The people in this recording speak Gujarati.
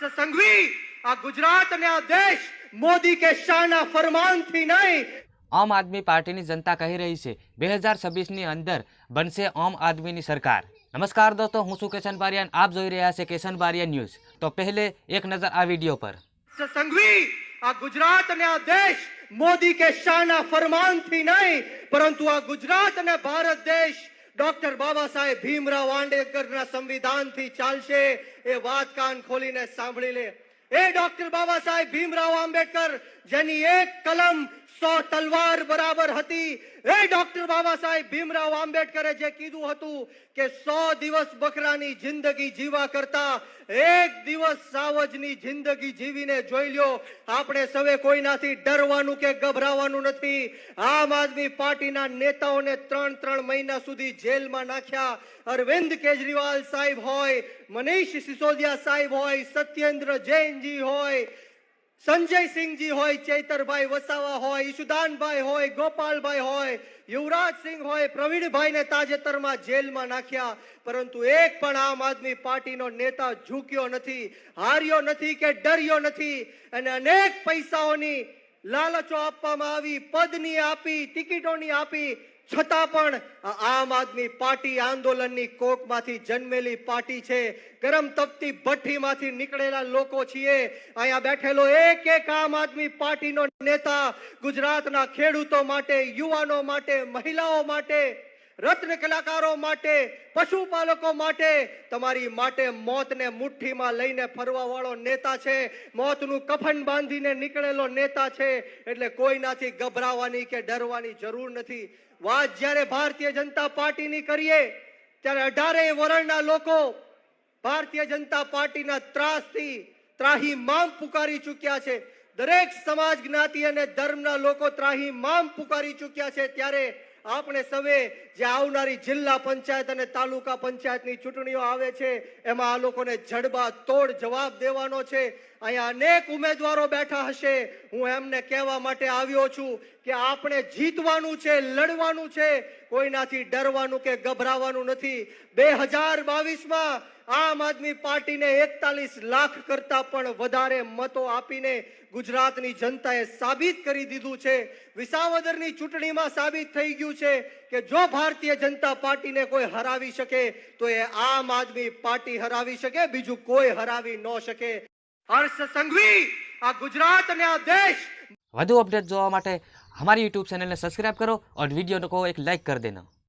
સંઘવી આ ગુજરાત અને આ દેશ મોદી કે શાહના ફરમાનથી નહીં। આમ આદમી પાર્ટીની जनता કહી રહી છે 2026ની અંદર બનશે આમ આદમીની સરકાર। નમસ્કાર દોસ્તો, હું છું કેશન બારિયાન, આપ જોઈ રહ્યા છે કેશન બારિયા ન્યૂઝ। તો પહેલે એક નજર આ વિડિયો પર। સંઘવી આ ગુજરાત અને આ દેશ મોદી કે શાહના ફરમાનથી નહીં, પરંતુ આ ગુજરાત અને ભારત દેશ ડોક્ટર બાબા સાહેબ ભીમરાવ આંબેડકરના સંવિધાનથી ચાલશે। એ વાત કાન ખોલીને સાંભળી લે। એ ડોક્ટર બાબા સાહેબ ભીમરાવ આંબેડકર જેની એક કલમ 100 તલવાર બરાબર હતી। એ ડોક્ટર બાબા સાહેબ ભીમરાવ આંબેડકરે જે કીધું હતું કે 100 દિવસ બકરાની જિંદગી જીવા કરતા એક દિવસ સાવજની જિંદગી જીવીને જોઈ લ્યો। આપણે સવે કોઈનાથી ડરવાનું કે ગભરાવાનું નથી। આમ આદમી પાર્ટીના નેતાઓને 3 મહિના સુધી જેલમાં નાખ્યા। અરવિંદ કેજરીવાલ સાહેબ હોય, મનીષ સિસોદિયા साहेब होय, सत्येंद्र जैन जी होय, संजय सिंह जी होय, चैतर भाई वसावा होय, ईशुदान भाई होय, गोपाल भाई होय, युवराज सिंह होय, प्रवीण भाई ने ताजेतर में जेल में नाख्या। परंतु एक पण आम आदमी पार्टी नो नेता झूक्यो नथी, हार्यो नथी के डर्यो नथी। अने अनेक पैसाओनी लालचो आपवामां आवी, पदनी आपी, टिकिटोनी आपी, छतां पण आम आदमी पार्टी आंदोलननी कोकमांथी जन्मेली पार्टी छे। गरम तपती भट्टीमांथी निकळेला लोको छीए। अहींया बेठेलो एक एक आम आदमी पार्टीनो नेता गुजरातना खेडूतो माटे, युवानो माटे, महिलाओ माटे, रत्न कलाकारों माटे, पशुपालको माटे, तमारी माटे मौतने मुठ्ठीमां लईने फरवा वाळो नेता छे। मौतनुं कफन बांधीने निकळेलो नेता छे। એટલે કોઈનાથી ગભરાવાની કે ડરવાની જરૂર નથી। વાત જ્યારે ભારતીય જનતા પાર્ટીની કરીએ ત્યારે 18 વરણના લોકો ભારતીય જનતા પાર્ટીના ત્રાસથી ત્રાહિમામ પુકારી ચૂક્યા છે। દરેક સમાજ જ્ઞાતિ અને ધર્મના લોકો ત્રાહિમામ પુકારી ચૂક્યા છે। ત્યારે આપણે સવે જે આવનારી જિલ્લા પંચાયત અને તાલુકા પંચાયતની ચૂંટણીઓ આવે છે એમાં આ લોકોને જડબા તોડ જવાબ દેવાનો છે। અહીંયા અનેક ઉમેદવારો બેઠા હશે। હું એમને કહેવા માટે આવ્યો છું કે આપણે જીતવાનું છે, લડવાનું છે, કોઈનાથી ડરવાનું કે ગભરાવાનું નથી। 2022માં આમ આદમી પાર્ટીને 41 લાખ કરતા પણ વધારે મતો આપીને ગુજરાતની જનતાએ સાબિત કરી દીધું છે। વિસાવદરની ચૂંટણીમાં સાબિત થઈ ગયું છે કે જો ભારતીય જનતા પાર્ટીને કોઈ હરાવી શકે તો એ આમ આદમી પાર્ટી હરાવી શકે, બીજું કોઈ હરાવી ન શકે। હર્ષ સંઘવી આ ગુજરાત અને આ દેશ। વધુ અપડેટ જોવા માટે हमारी यूट्यूब चैनल ने सब्सक्राइब करो और वीडियो को एक लाइक कर देना।